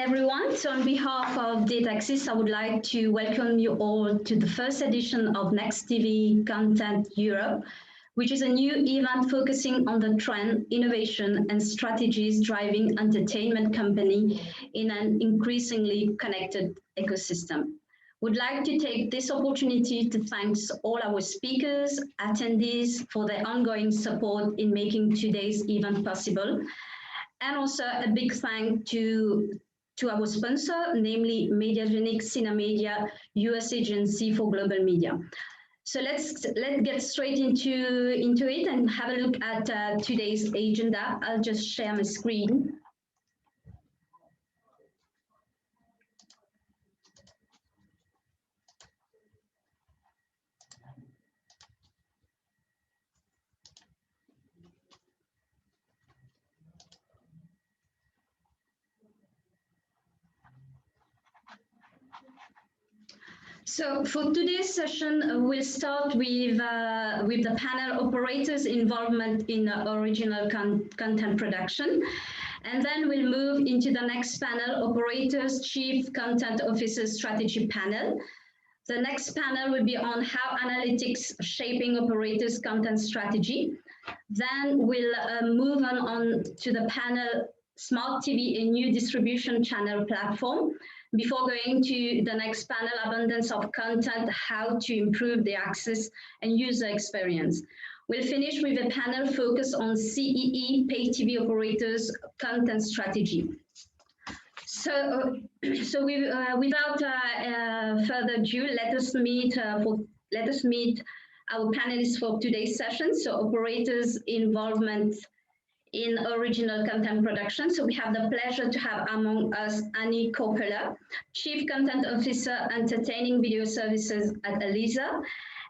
everyone. So on behalf of DataXis, I would like to welcome you all to the first edition of Nextv Content Europe, which is a new event focusing on the trend, innovation, and strategies driving entertainment company in an increasingly connected ecosystem. Would like to take this opportunity to thank all our speakers, attendees for their ongoing support in making today's event possible. And also a big thank to our sponsor, namely Mediagenic Cinemedia, US agency for global media. So let's get straight into it and have a look at today's agenda. I'll just share my screen. So for today's session, we'll start with the panel operators' involvement in original content production. And then we'll move into the next panel, operators' chief content officer strategy panel. The next panel will be on how analytics shaping operators' content strategy. Then we'll move on to the panel, Smart TV, a new distribution channel platform, before going to the next panel, abundance of content, how to improve the access and user experience. We'll finish with a panel focused on CEE, pay TV operators, content strategy. So, without further ado, let us meet our panelists for today's session. So operators' involvement in original content production. So we have the pleasure to have among us Annie Coppola, Chief Content Officer, Entertaining Video Services at Elisa,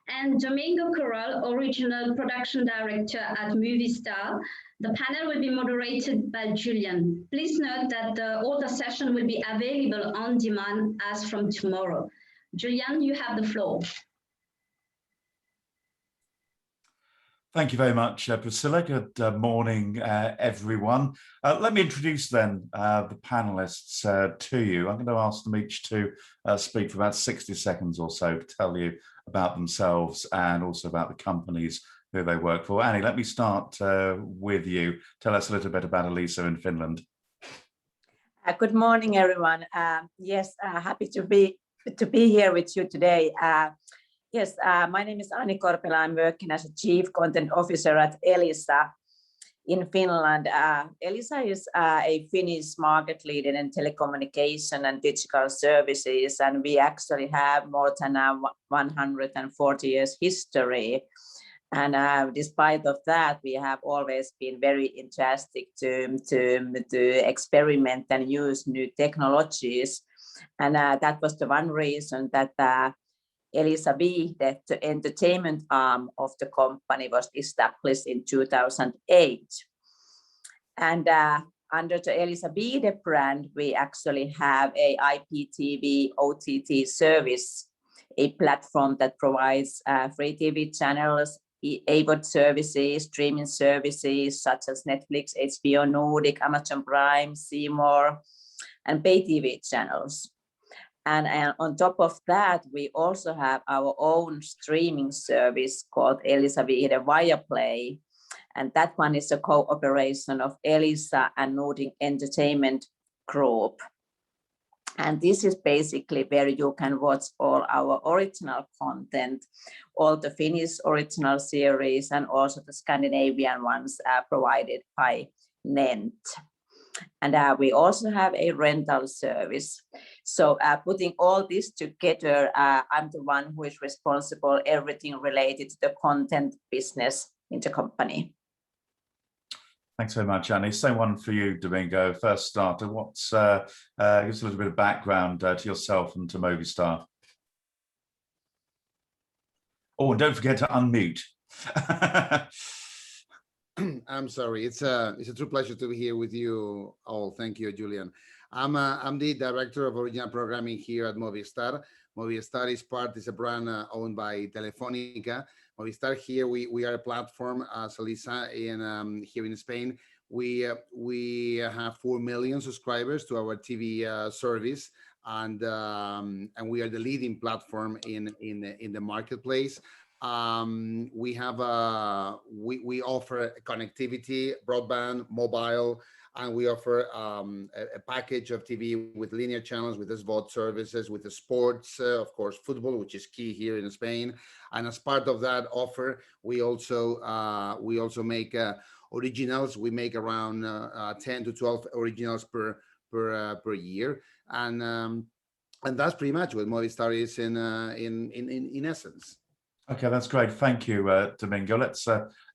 and Domingo Corral, Original Production Director at Movistar. The panel will be moderated by Julian. Please note that all the session will be available on demand as from tomorrow. Julian, you have the floor. Thank you very much, Priscilla. Good morning, everyone. Let me introduce then the panelists to you. I'm going to ask them each to speak for about 60 seconds or so to tell you about themselves and also about the companies who they work for. Annie, let me start with you. Tell us a little bit about Elisa in Finland. Good morning, everyone. Yes, happy to be here with you today. Yes, my name is Annie Korpela. I'm working as a Chief Content Officer at Elisa in Finland. Elisa is a Finnish market leader in telecommunication and digital services, and we actually have more than 140 years history. And despite of that, we have always been very interested to experiment and use new technologies. And that was the one reason that Elisa B, the entertainment arm of the company, was established in 2008. And under the Elisa B, the brand, we actually have a IPTV OTT service, a platform that provides free TV channels, AVOD services, streaming services such as Netflix, HBO Nordic, Amazon Prime, C More, and pay TV channels. And on top of that, we also have our own streaming service called Elisa Viihde Viaplay. And that one is a cooperation of Elisa and Nordic Entertainment Group. And this is basically where you can watch all our original content, all the Finnish original series, and also the Scandinavian ones provided by NENT. And we also have a rental service. So putting all this together, I'm the one who is responsible everything related to the content business in the company. Thanks very much, Annie. Same one for you, Domingo. First starter, what's give us a little bit of background to yourself and to Movistar. Oh, and don't forget to unmute. I'm sorry. It's a true pleasure to be here with you all. Thank you, Julian. I'm the director of original programming here at Movistar. Movistar is a brand owned by Telefónica. Movistar here, we are a platform, as Elisa here in Spain. We have 4 million subscribers to our TV service, and we are the leading platform in the marketplace. We have we offer connectivity, broadband, mobile, and we offer a package of TV with linear channels, with SVOD services, with the sports, of course, football, which is key here in Spain. And as part of that offer, we also make originals. We make around 10 to 12 originals per year, and that's pretty much what Movistar is in essence. Okay, that's great. Thank you, Domingo. Let's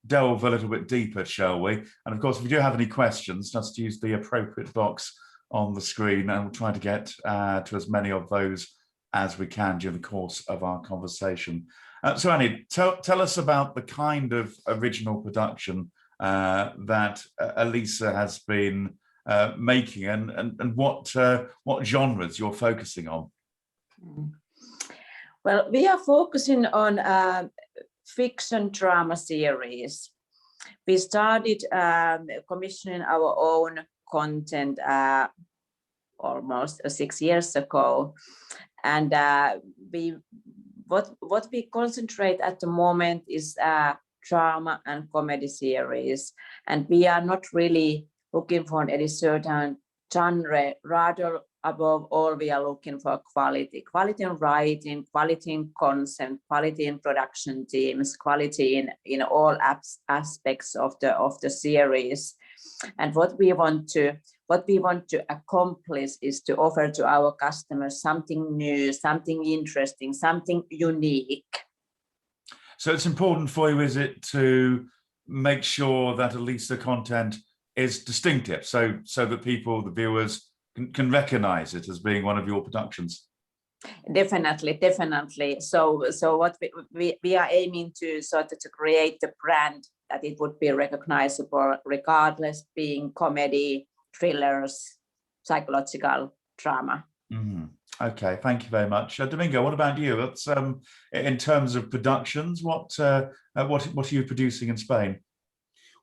delve a little bit deeper, shall we? And of course, if you do have any questions, just use the appropriate box on the screen, and we'll try to get to as many of those as we can during the course of our conversation. So Annie, tell us about the kind of original production that Elisa has been making, and what genres you're focusing on. Well, we are focusing on fiction drama series. We started commissioning our own content almost 6 years ago, and what we concentrate at the moment is drama and comedy series, and we are not really looking for any certain genre. Rather, above all, we are looking for quality in writing, quality in content, quality in production teams, quality in all aspects of the series. And what we want to accomplish is to offer to our customers something new, something interesting, something unique. So it's important for you, is it, to make sure that Elisa content is distinctive, so that people, the viewers, can recognize it as being one of your productions? Definitely. So what we are aiming to to create the brand that it would be recognizable, regardless being comedy, thrillers, psychological drama. Mm-hmm. Okay, thank you very much, Domingo. What about you? That's in terms of productions. What are you producing in Spain?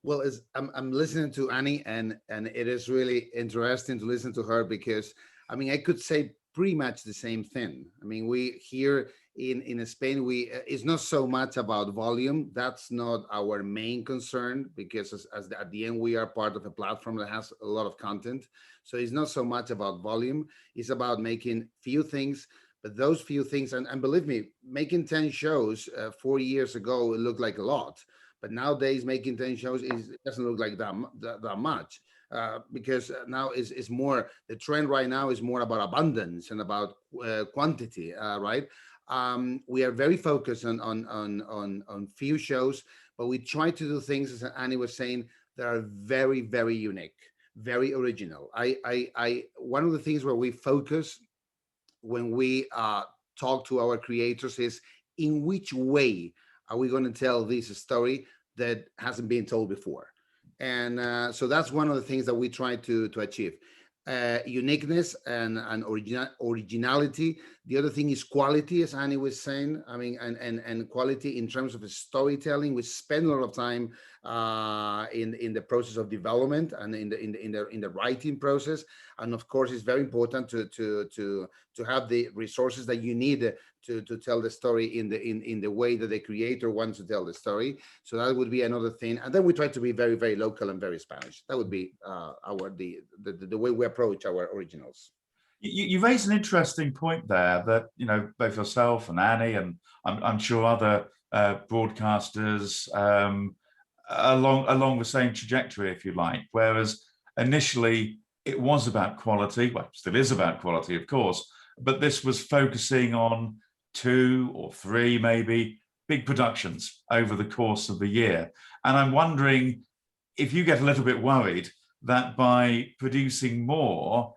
Well, I'm listening to Annie, and it is really interesting to listen to her, because I mean, I could say pretty much the same thing. I mean, we here in Spain, it's not so much about volume. That's not our main concern, because at the end we are part of a platform that has a lot of content. So it's not so much about volume. It's about making few things. But those few things, and believe me, making 10 shows 4 years ago, it looked like a lot. But nowadays, making 10 shows doesn't look like that much, because now is more, the trend right now is more about abundance and about quantity, right? We are very focused on few shows, but we try to do things, as Annie was saying, that are very, very unique, very original. One of the things where we focus when we talk to our creators is, in which way are we going to tell this story that hasn't been told before? And so that's one of the things that we try to achieve. Uniqueness and originality. The other thing is quality, as Annie was saying. I mean, and quality in terms of storytelling. We spend a lot of time in the process of development and in the writing process. And of course, it's very important to have the resources that you need to tell the story in the way that the creator wants to tell the story. So that would be another thing. And then we try to be very, very local and very Spanish. That would be the way we approach our originals. You raised an interesting point there, that both yourself and Annie, and I'm sure other broadcasters along the same trajectory, if you like. Whereas initially it was about quality, well, it still is about quality, of course, but this was focusing on 2 or 3 maybe big productions over the course of the year. And I'm wondering if you get a little bit worried that by producing more,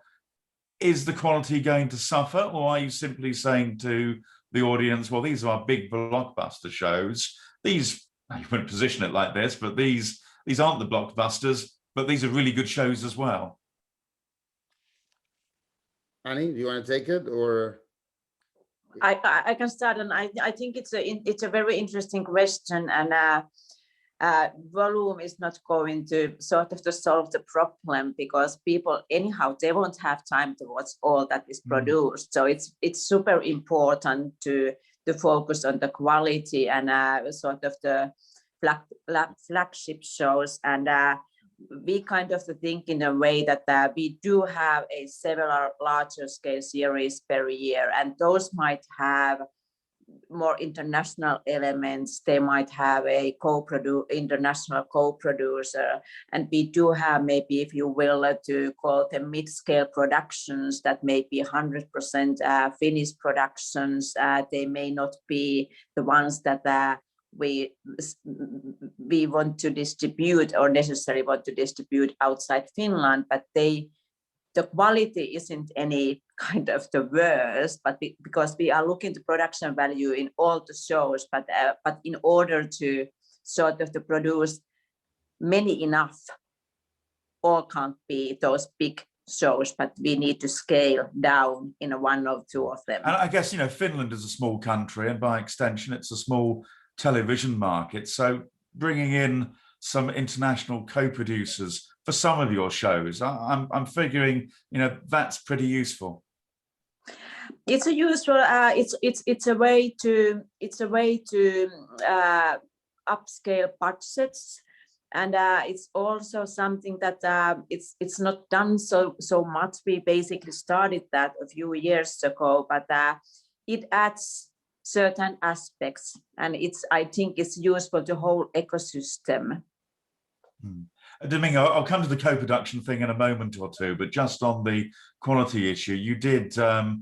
is the quality going to suffer? Or are you simply saying to the audience, well, these are big blockbuster shows. These, you wouldn't position it like this, but these aren't the blockbusters, but these are really good shows as well. Annie, do you want to take it, or? I can start, and I think it's a very interesting question, and volume is not going to sort of to solve the problem, because people anyhow, they won't have time to watch all that is produced. So it's super important to focus on the quality and sort of the flagship shows. And we kind of think in a way that we do have a several larger scale series per year, and those might have more international elements. They might have a international co-producer, and we do have, maybe, if you will, to call them mid-scale productions that may be 100% Finnish productions. They may not be the ones that we want to distribute or necessarily want to distribute outside Finland, but the quality isn't any kind of the worst, but because we are looking to production value in all the shows, but in order to sort of to produce many enough, all can't be those big shows, but we need to scale down in one or two of them. And I guess, you know, Finland is a small country, and by extension, it's a small television market. So bringing in some international co-producers for some of your shows, I'm figuring, you know, that's pretty useful. It's a useful. It's a way to upscale budgets, and it's also something that it's not done so much. We basically started that a few years ago, but it adds certain aspects, and I think it's useful to whole ecosystem. Domingo, I'll come to the co-production thing in a moment or two, but just on the quality issue, you did, I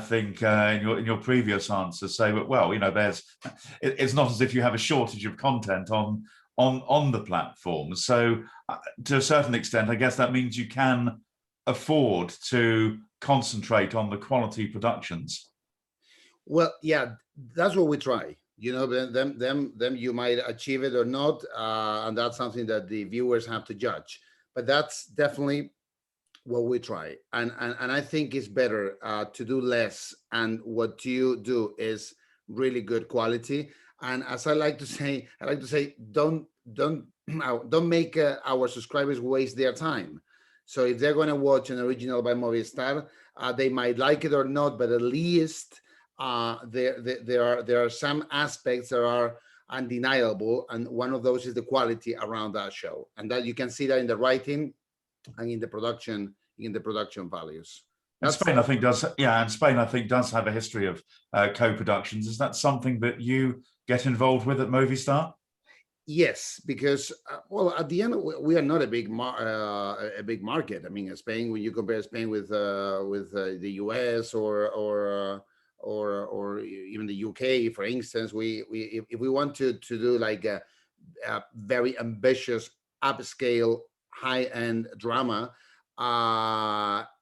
think, in your previous answer, say, well, you know, it's not as if you have a shortage of content on the platform. So, to a certain extent, I guess that means you can afford to concentrate on the quality productions. Well, yeah, that's what we try. You know, them you might achieve it or not, and that's something that the viewers have to judge. But that's definitely what we try, and I think it's better to do less, and what you do is really good quality. And as I like to say, don't make our subscribers waste their time. So if they're going to watch an original by Movistar, they might like it or not, but at least there are some aspects that are undeniable, and one of those is the quality around that show, and that you can see that in the writing and in the production values. And Spain, I think, does have a history of co-productions. Is that something that you get involved with at Movistar? Yes, because well, at the end, we are not a big market. I mean, Spain, when you compare Spain with the US or even the UK, for instance, if we want to do like a very ambitious upscale high-end drama,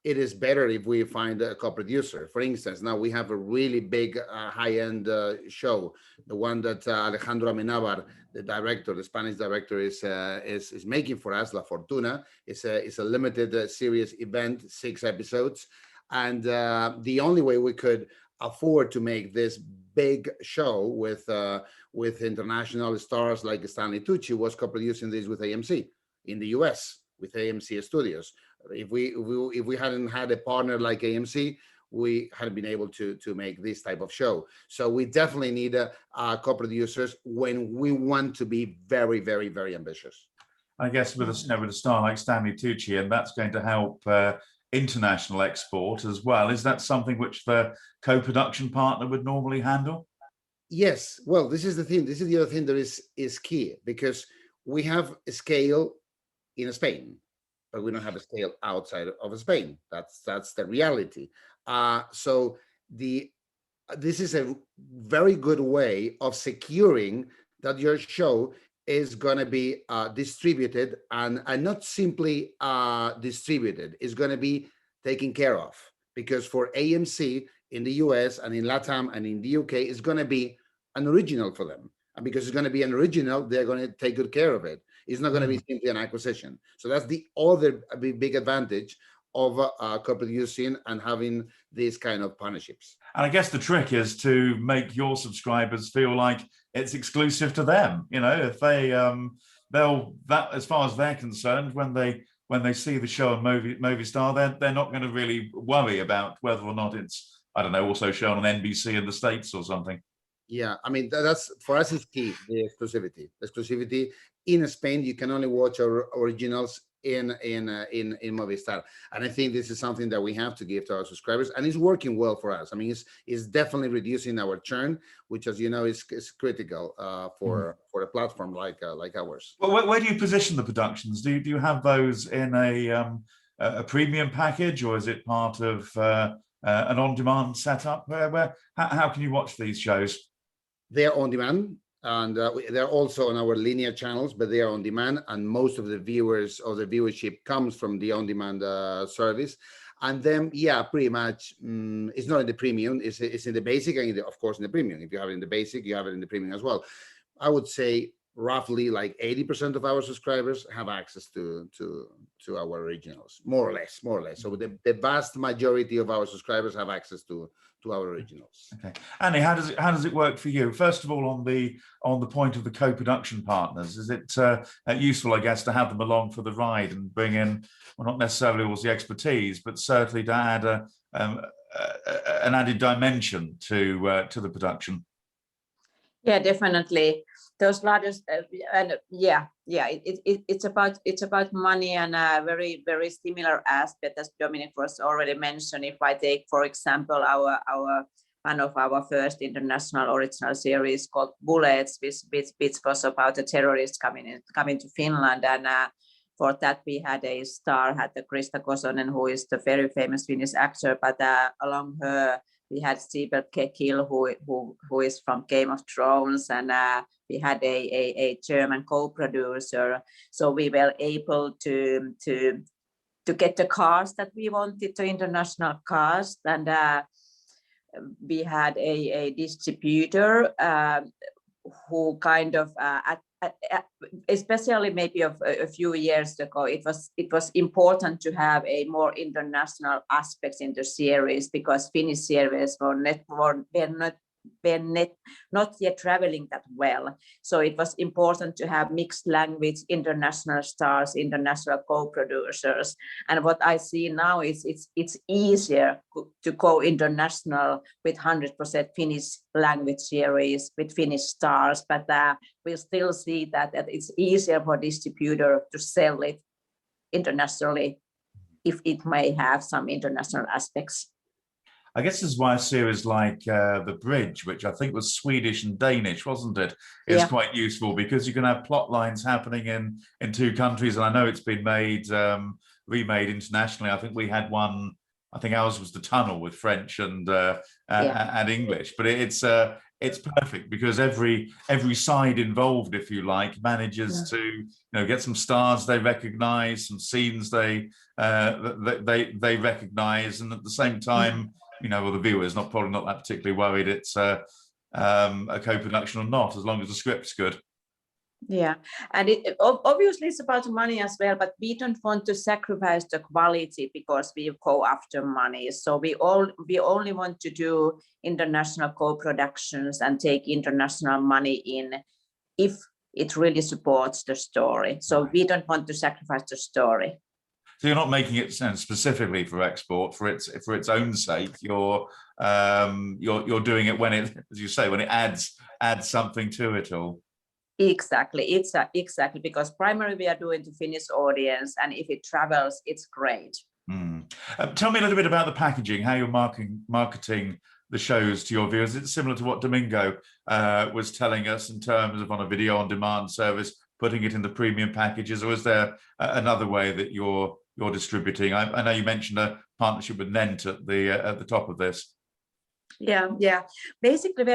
it is better if we find a co-producer. For instance, now we have a really big high-end show, the one that Alejandro Amenábar, the Spanish director, is making for us, La Fortuna. It's a limited series event, 6 episodes, and the only way we could afford to make this big show with international stars like Stanley Tucci was co-producing this with AMC in the US, with AMC Studios. If we hadn't had a partner like AMC, we hadn't been able to make this type of show. So we definitely need co-producers when we want to be very, very, very ambitious. I guess with a star like Stanley Tucci, and that's going to help international export as well. Is that something which the co-production partner would normally handle? Yes. Well, this is the thing. This is the other thing that is key, because we have a scale in Spain, but we don't have a scale outside of Spain. That's the reality. So this is a very good way of securing that your show is going to be distributed, and not simply distributed, is going to be taken care of. Because for AMC in the US and in LATAM and in the UK, it's going to be an original for them. And because it's going to be an original, they're going to take good care of it. It's not going to be simply an acquisition. So that's the other big advantage of co-producing and having these kind of partnerships. And I guess the trick is to make your subscribers feel like it's exclusive to them. You know, if they that as far as they're concerned, when they see the show on Movistar, they're not going to really worry about whether or not it's, I don't know, also shown on NBC in the States or something. Yeah, I mean, that's for us is key, the exclusivity. Exclusivity in Spain, you can only watch our originals in Movistar, and I think this is something that we have to give to our subscribers, and it's working well for us. I mean, it's definitely reducing our churn, which, as you know, is critical for a platform like ours. Well, where do you position the productions? Do you have those in a premium package, or is it part of an on-demand setup? How can you watch these shows? They are on demand, and they're also on our linear channels, but they are on demand, and most of the viewers or the viewership comes from the on-demand service. And then, yeah, pretty much, it's not in the premium, it's in the basic, and of course in the premium. If you have it in the basic, you have it in the premium as well. I would say roughly like 80% of our subscribers have access to our originals, more or less. So the vast majority of our subscribers have access to our originals. Okay, Annie, how does it work for you? First of all, on the point of the co-production partners, is it useful, I guess, to have them along for the ride and bring in, well, not necessarily all the expertise, but certainly to add an added dimension to the production? Yeah, definitely. Those ladders, and it's about money, and a very similar aspect as Dominic was already mentioned. If I take, for example, our one of our first international original series called Bullets, which was about a terrorist coming to Finland, and for that we had a star, had the Krista Kosonen, who is the very famous Finnish actor, but along her we had Stephen Kekil, who is from Game of Thrones, and we had a German co-producer. So we were able to get the cast that we wanted, the international cast, and we had a distributor who kind of especially maybe a few years ago, it was important to have a more international aspects in the series, because Finnish series were not yet traveling that well. So it was important to have mixed language, international stars, international co-producers. And what I see now is it's easier to go international with 100% Finnish language series with Finnish stars, but we still see that it's easier for distributor to sell it internationally if it may have some international aspects. I guess this is why a series like The Bridge, which I think was Swedish and Danish, wasn't it, is quite useful, because you can have plot lines happening in two countries. And I know it's been remade internationally. I think we had one, I think ours was The Tunnel with French and English, but it's perfect because every side involved, if you like, manages to get some stars they recognize, some scenes they recognize, and at the same time, well, the viewer is probably not that particularly worried it's a co-production or not, as long as the script's good. Yeah, and obviously it's about money as well, but we don't want to sacrifice the quality because we go after money. So we only want to do international co-productions and take international money in if it really supports the story. So we don't want to sacrifice the story. So you're not making it specifically for export for its own sake. You're doing it when it, as you say, when it adds something to it all. Exactly, exactly, because primarily we are doing to Finnish audience, and if it travels, it's great. Tell me a little bit about the packaging, how you're marketing the shows to your viewers. It's similar to what Domingo was telling us in terms of on a video on demand service, putting it in the premium packages, or is there another way that you're distributing? I know you mentioned a partnership with Nent at the top of this. Yeah. Basically,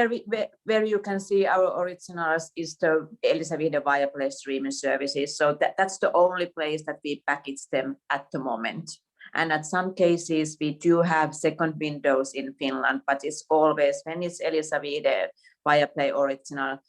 where you can see our originals is the Elisa Viihde Viaplay streaming services. So that's the only place that we package them at the moment. And at some cases, we do have second windows in Finland, but it's always when it's Elisa Viihde Viaplay original,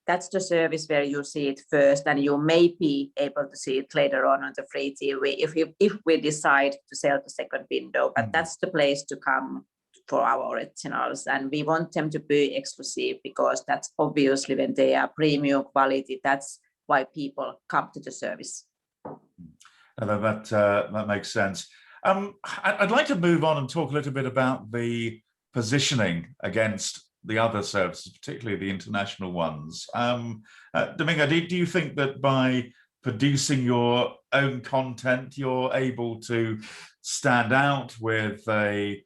that's the service where you see it first, and you may be able to see it later on the free TV if we decide to sell the second window. But that's the place to come for our originals, and we want them to be exclusive, because that's obviously when they are premium quality, that's why people come to the service. That makes sense. I'd like to move on and talk a little bit about the positioning against the other services, particularly the international ones. Domingo, do you think that by producing your own content, you're able to stand out with a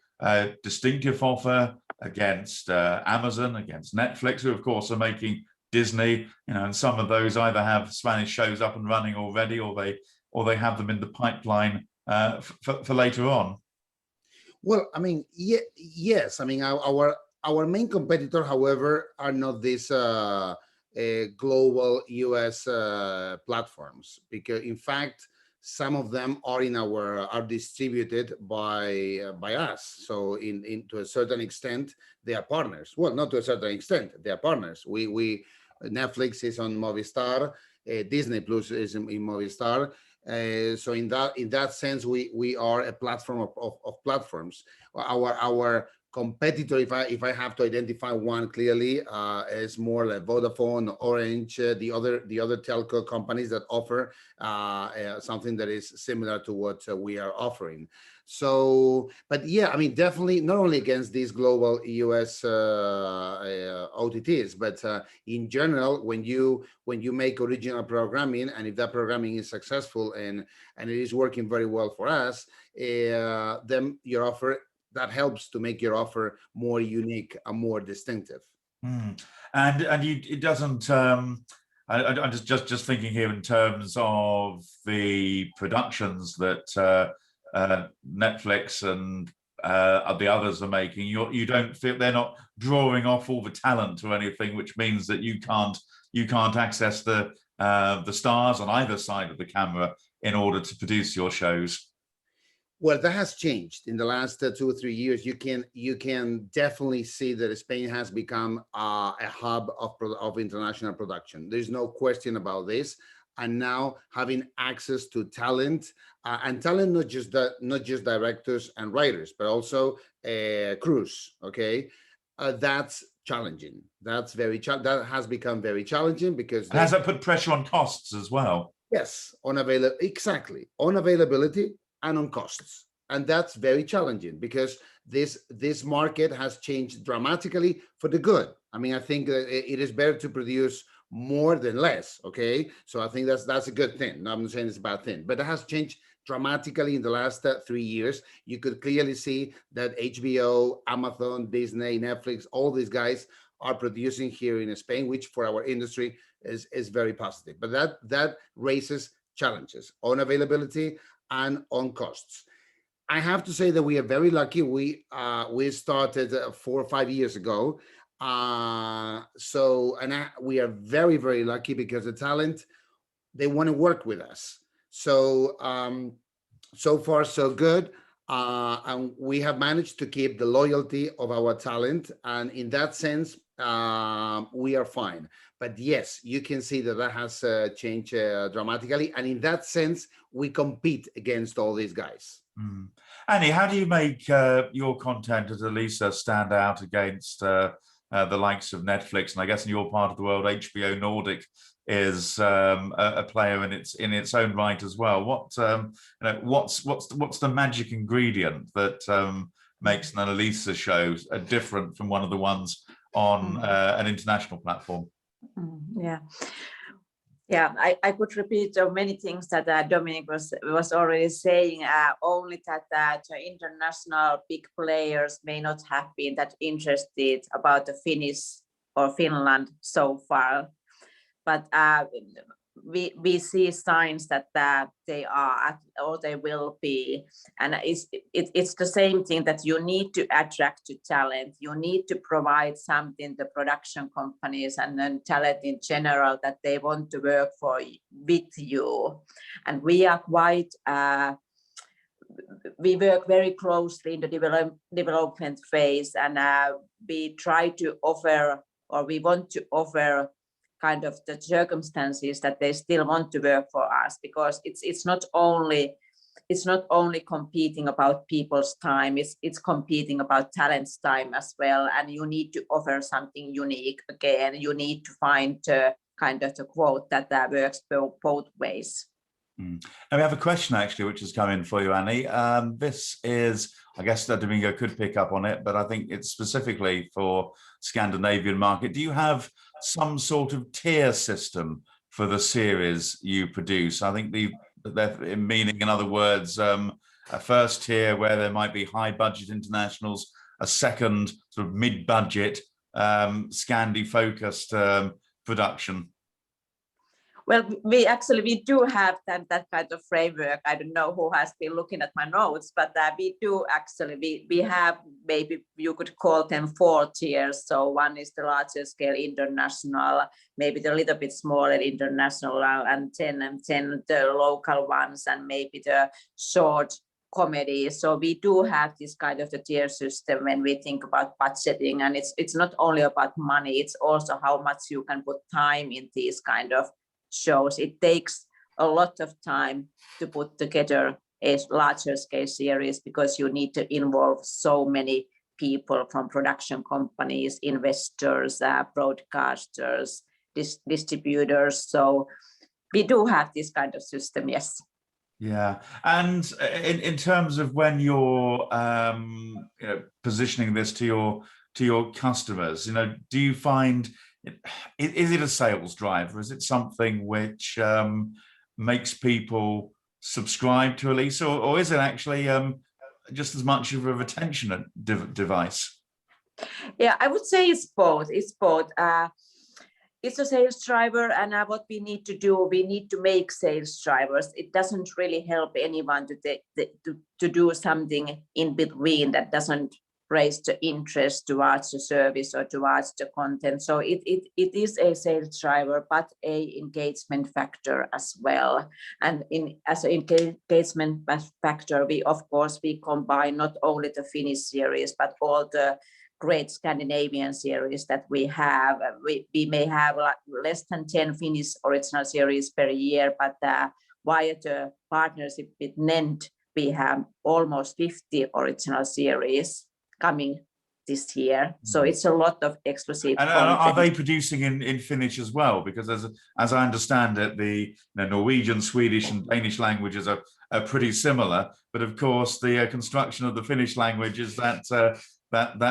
distinctive offer against Amazon, against Netflix, who of course are making Disney, and some of those either have Spanish shows up and running already, or they have them in the pipeline for later on? Well, I mean, yes. I mean, our main competitor, however, are not these global US platforms, because in fact, some of them are distributed by us. So to a certain extent, they are partners. Well, not to a certain extent, they are partners. Netflix is on Movistar, Disney Plus is in Movistar. So in that sense, we are a platform of platforms. Our competitor, if I have to identify one clearly, is more like Vodafone, Orange, the other telco companies that offer something that is similar to what we are offering. So, but yeah, I mean, definitely not only against these global US OTTs, but in general, when you make original programming, and if that programming is successful and it is working very well for us, then your offer, that helps to make your offer more unique and more distinctive. And it doesn't. I'm just thinking here in terms of the productions that Netflix and the others are making. You don't feel they're not drawing off all the talent or anything, which means that you can't access the stars on either side of the camera in order to produce your shows. Well, that has changed in the last 2 or 3 years. You can definitely see that Spain has become a hub of international production. There's no question about this. And now having access to talent, and talent, not just directors and writers, but also crews. Okay, that's challenging. That has become very challenging, because has that put pressure on costs as well? Yes, on availability and on costs. And that's very challenging, because this market has changed dramatically for the good. I mean, I think it is better to produce more than less. Okay, so I think that's a good thing. I'm not saying it's a bad thing, but it has changed dramatically in the last 3 years. You could clearly see that HBO, Amazon, Disney, Netflix, all these guys are producing here in Spain, which for our industry is very positive. But that raises challenges on availability and on costs. I have to say that we are very lucky. We started 4 or 5 years ago. We are very, very lucky, because the talent, they want to work with us. So so far so good. And we have managed to keep the loyalty of our talent. And in that sense, we are fine. But yes, you can see that has changed dramatically. And in that sense, we compete against all these guys. Annie, how do you make your content as Elisa stand out against the likes of Netflix? And I guess in your part of the world, HBO Nordic is a player in its own right as well. What's the magic ingredient that makes an Elisa show different from one of the ones on an international platform? Yeah, I could repeat many things that Dominic was already saying, only that international big players may not have been that interested about the Finnish or Finland so far. But we see signs that they are, or they will be. And it's the same thing, that you need to attract to talent. You need to provide something, the production companies and then talent in general, that they want to work with you. And we are quite, we work very closely in the development phase, and we try to offer, or we want to offer kind of the circumstances that they still want to work for us, because it's not only competing about people's time, it's competing about talent's time as well. And you need to offer something unique. Again, you need to find kind of the quote that works both ways. And we have a question actually, which has come in for you, Annie. This is, I guess that Domingo could pick up on it, but I think it's specifically for Scandinavian market. Do you have some sort of tier system for the series you produce? I think meaning, in other words, a first tier where there might be high budget internationals, a second sort of mid-budget Scandi focused production. Well, we do have that kind of framework. I don't know who has been looking at my notes, but we do actually, we have, maybe you could call them 4 tiers. So one is the larger scale international, maybe the little bit smaller international, and 10 the local ones, and maybe the short comedy. So we do have this kind of the tier system when we think about budgeting, and it's not only about money, it's also how much you can put time in these kind of shows. It takes a lot of time to put together a larger scale series, because you need to involve so many people from production companies, investors, broadcasters, distributors. So we do have this kind of system, yes. Yeah, and in terms of when you're positioning this to your customers, do you find is it a sales drive, or is it something which makes people subscribe to Elisa, or is it actually just as much of a retention device? Yeah, I would say it's both. It's both. It's a sales driver, and what we need to do, we need to make sales drivers. It doesn't really help anyone to do something in between that doesn't raise the interest towards the service or towards the content. So it is a sales driver, but a engagement factor as well. And as an engagement factor, we combine not only the Finnish series, but all the great Scandinavian series that we have. We may have less than 10 Finnish original series per year, but via the partnership with NENT, we have almost 50 original series coming this year. So it's a lot of exclusive and content. Are they producing in Finnish as well? Because as I understand it, the Norwegian, Swedish and Danish languages are pretty similar, but of course the construction of the Finnish language is that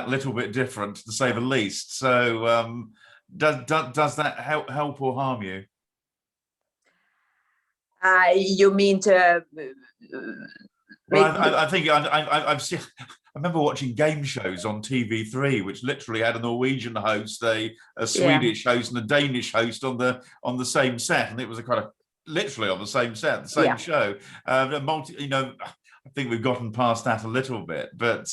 little bit different, to say the least. So does that help or harm you? You mean to well, I think I've seen. I remember watching game shows on TV3, which literally had a Norwegian host, a Swedish host, and a Danish host on the same set, and it was a kind of literally on the same set, the same show. I think we've gotten past that a little bit, but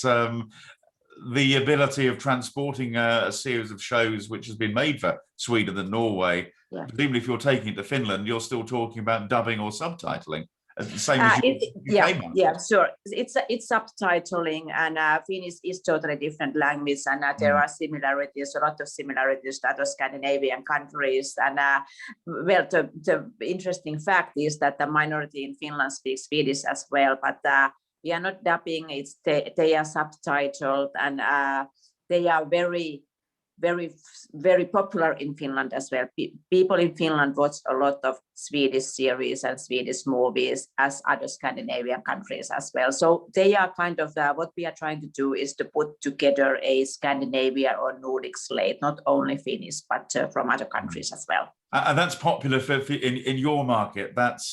the ability of transporting a series of shows which has been made for Sweden and Norway, even if you're taking it to Finland, you're still talking about dubbing or subtitling. Same as sure. It's subtitling, and Finnish is totally different language, and there are similarities, a lot of similarities to other Scandinavian countries. And well, the interesting fact is that the minority in Finland speaks Swedish as well, but we are not dubbing. They are subtitled, and they are very, very, very popular in Finland as well. People in Finland watch a lot of Swedish series and Swedish movies, as other Scandinavian countries as well. So they are kind of what we are trying to do is to put together a Scandinavian or Nordic slate, not only Finnish, but from other countries as well. And that's popular in your market. That's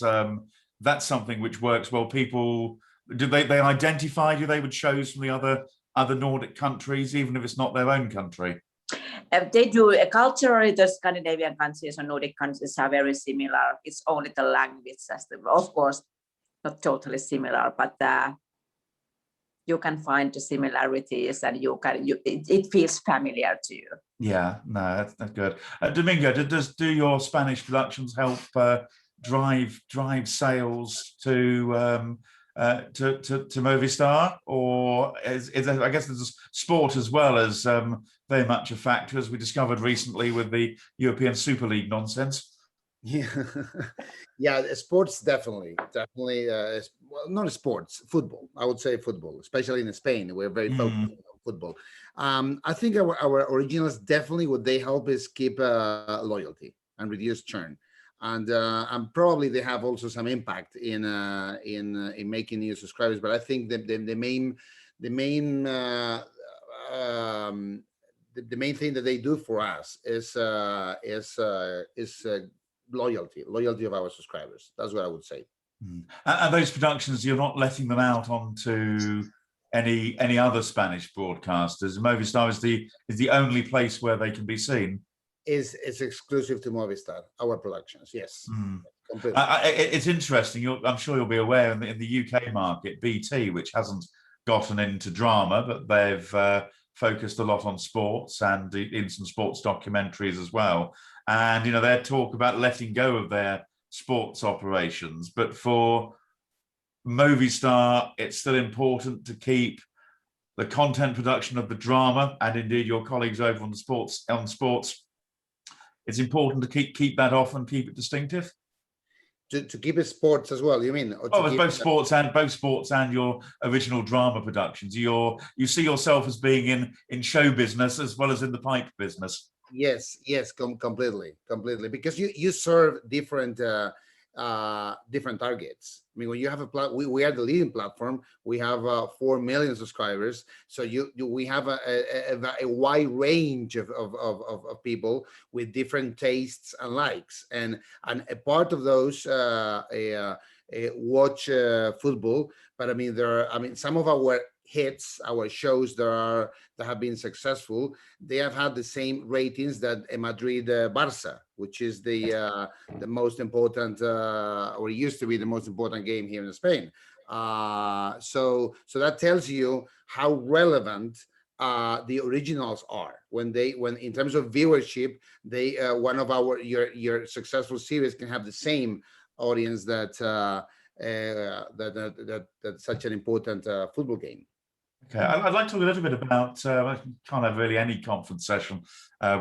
something which works well. People, do they identify you? They would shows from the other Nordic countries, even if it's not their own country. They do. Culturally, the Scandinavian countries or Nordic countries are very similar. It's only the language, of course, not totally similar, but you can find the similarities, and it feels familiar to you. Yeah, no, that's good. Domingo, do your Spanish productions help drive sales to to Movistar, or is I guess there's sport as well as very much a factor, as we discovered recently with the European Super League nonsense? Yeah, yeah, sports definitely. Well, not sports, football. I would say football, especially in Spain. We're very focused on football. I think our originals definitely what they help is keep loyalty and reduce churn, and probably they have also some impact in making new subscribers. But I think the main thing that they do for us is loyalty of our subscribers. That's what I would say. And those productions, you're not letting them out onto any other Spanish broadcasters. Movistar is the only place where they can be seen. It's exclusive to Movistar, our productions. Yes. Completely. It's interesting. I'm sure you'll be aware in the UK market, BT, which hasn't gotten into drama, but they've focused a lot on sports and in some sports documentaries as well. And they talk about letting go of their sports operations, but for Movistar, it's still important to keep the content production of the drama, and indeed your colleagues over on sports. It's important to keep that off and keep it distinctive. To keep it sports as well, you mean? Both sports and your original drama productions. You see yourself as being in show business as well as in the pipe business. Yes, completely, because you serve different targets. I mean, when you have we are the leading platform. We have 4 million subscribers, so we have a wide range of people with different tastes and likes, and a part of those watch football. But I mean, some of our hits, our shows that have been successful, they have had the same ratings that Madrid Barça, which is the most important, or used to be the most important game here in Spain. So that tells you how relevant the originals are when in terms of viewership, they one of your successful series can have the same audience that such an important football game. Okay, I'd like to talk a little bit about, I can't have really any conference session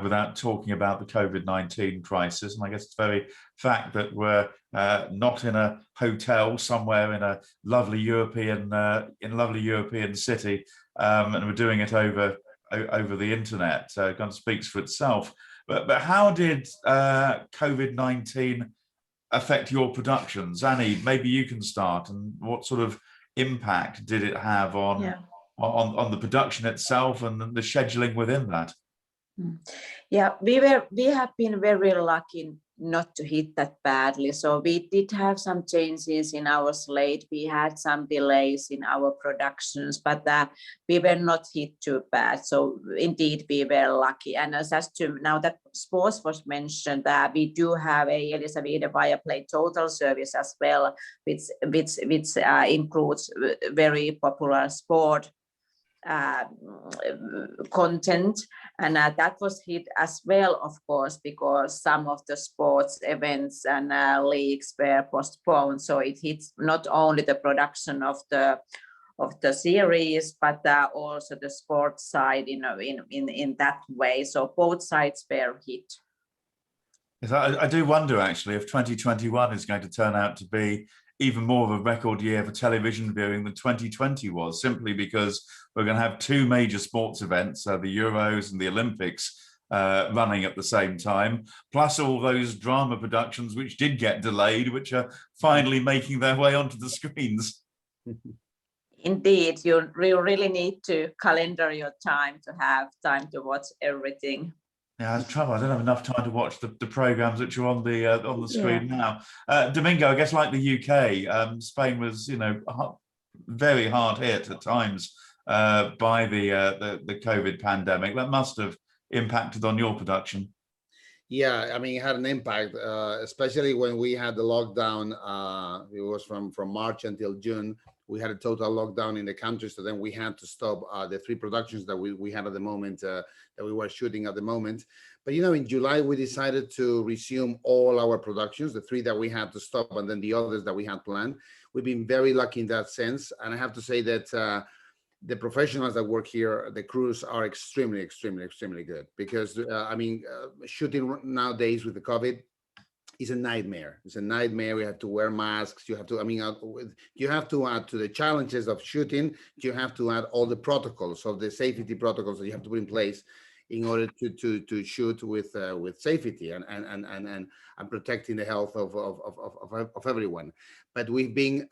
without talking about the COVID-19 crisis. And I guess it's the very fact that we're not in a hotel somewhere in a lovely European city, and we're doing it over the internet. So it kind of speaks for itself. But how did COVID-19 affect your productions? Annie, maybe you can start. And what sort of impact did it have on the production itself and the scheduling within that? Yeah, we have been very lucky not to hit that badly. So we did have some changes in our slate. We had some delays in our productions, but we were not hit too bad. So indeed, we were lucky. And as to now that sports was mentioned, we do have a Elisavide Viaplay Total service as well, which includes very popular sport content, and that was hit as well, of course, because some of the sports events and leagues were postponed. So it hits not only the production of the series, but also the sports side, in that way. So both sides were hit. Yes, I do wonder actually if 2021 is going to turn out to be even more of a record year for television viewing than 2020 was, simply because we're going to have two major sports events, the Euros and the Olympics, running at the same time, plus all those drama productions which did get delayed, which are finally making their way onto the screens. Indeed, you really need to calendar your time to have time to watch everything. Yeah, that's the trouble. I don't have enough time to watch the programs which are on the screen now. Domingo, I guess like the UK, Spain was very hard hit at times by the COVID pandemic. That must have impacted on your production. Yeah, I mean, it had an impact, especially when we had the lockdown. It was from March until June. We had a total lockdown in the country, so then we had to stop the 3 productions that we had at the moment, that we were shooting at the moment. But in July we decided to resume all our productions, the 3 that we had to stop, and then the others that we had planned. we've been very lucky in that sense. And I have to say that the professionals that work here, the crews, are extremely, extremely, extremely good, because I mean, shooting nowadays with the COVID is a nightmare. It's a nightmare. We have to wear masks. You have to, I mean, you have to add to the challenges of shooting, you have to add all the protocols, of the safety protocols that you have to put in place in order to shoot with safety and protecting the health of everyone. But we've been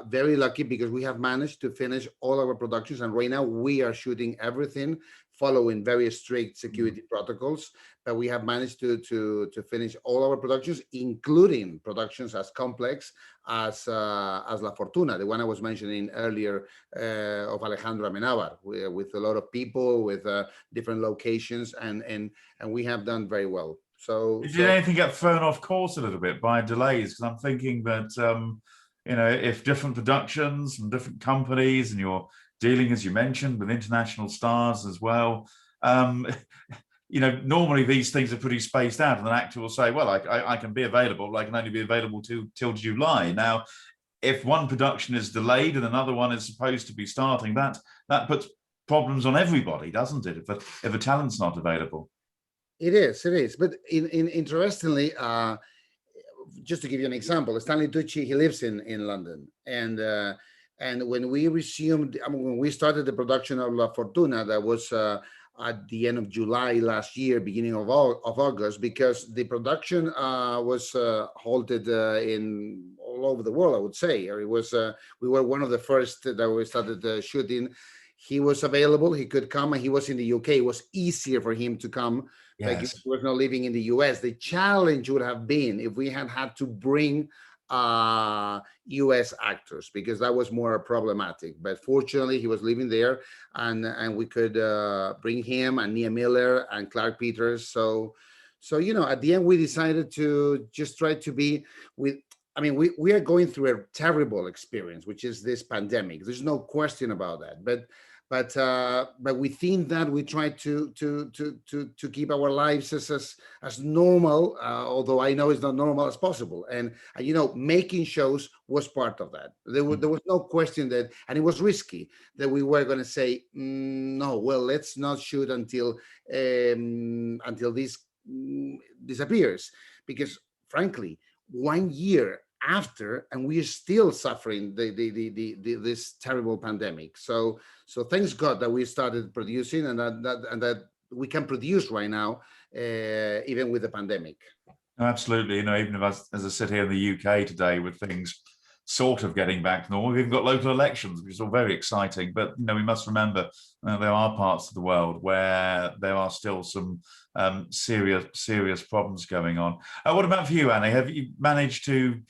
very lucky, because we have managed to finish all our productions, and right now we are shooting everything following very strict security protocols. But we have managed to finish all our productions, including productions as complex as La Fortuna, the one I was mentioning earlier, of Alejandro Amenábar, with a lot of people, with different locations, and we have done very well. So did anything get thrown off course a little bit by delays? Because I'm thinking that you know, if different productions and different companies, and you're dealing, as you mentioned, with international stars as well, you know, normally these things are pretty spaced out, and an actor will say, well, I can be available, I can only be available till July. Now, if one production is delayed and another one is supposed to be starting, that puts problems on everybody, doesn't it, if a talent's not available? It is. But interestingly, just to give you an example, Stanley Tucci, he lives in London, and when we resumed, I mean, when we started the production of La Fortuna, that was at the end of July last year, beginning of August, because the production was halted in all over the world, I would say. It was we were one of the first that we started shooting. He was available, he could come, and he was in the UK. It was easier for him to come. Yes. Because he was not living in the US. The challenge would have been if we had to bring US actors, because that was more problematic. But fortunately, he was living there, and we could bring him and Nia Miller and Clark Peters. So you know, at the end, we decided to just try to be with. I mean, we are going through a terrible experience, which is this pandemic. There's no question about that. But within that, we try to keep our lives as normal, although I know it's not normal as possible. And you know, making shows was part of that. There was no question that, and it was risky, that we were going to say, no, well, let's not shoot until this disappears, because frankly, 1 year after, and we are still suffering this terrible pandemic. So thanks God that we started producing, and that we can produce right now, even with the pandemic. Absolutely. You know, even if as I sit here in the UK today, with things sort of getting back to normal, we've even got local elections, which is all very exciting. But you know, we must remember there are parts of the world where there are still some serious problems going on. What about for you, Annie? Have you managed to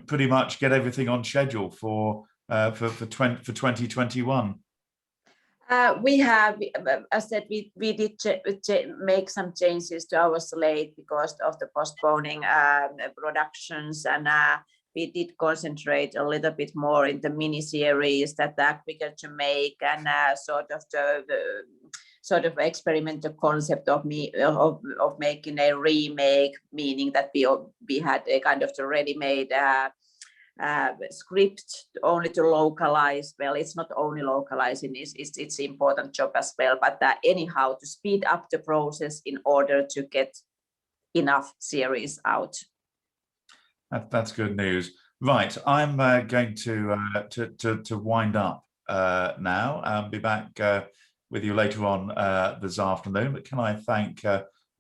pretty much get everything on schedule for 2021? We have, as said, we did make some changes to our slate because of the postponing productions, and we did concentrate a little bit more in the mini-series that the agriculture make, and sort of experimental concept of making a remake, meaning that we had a kind of the ready-made script only to localize. Well, it's not only localizing, it's important job as well, but anyhow, to speed up the process in order to get enough series out. That's good news. Right, I'm going to wind up now. I'll be back with you later on this afternoon. But can I thank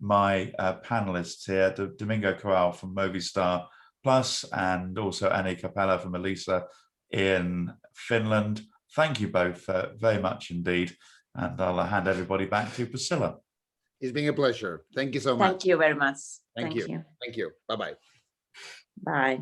my panelists here, Domingo Corral from Movistar Plus, and also Annie Capella from Elisa in Finland. Thank you both very much indeed. And I'll hand everybody back to Priscilla. It's been a pleasure. Thank you so much. Thank you very much. Thank you. Thank you. Bye-bye. Bye.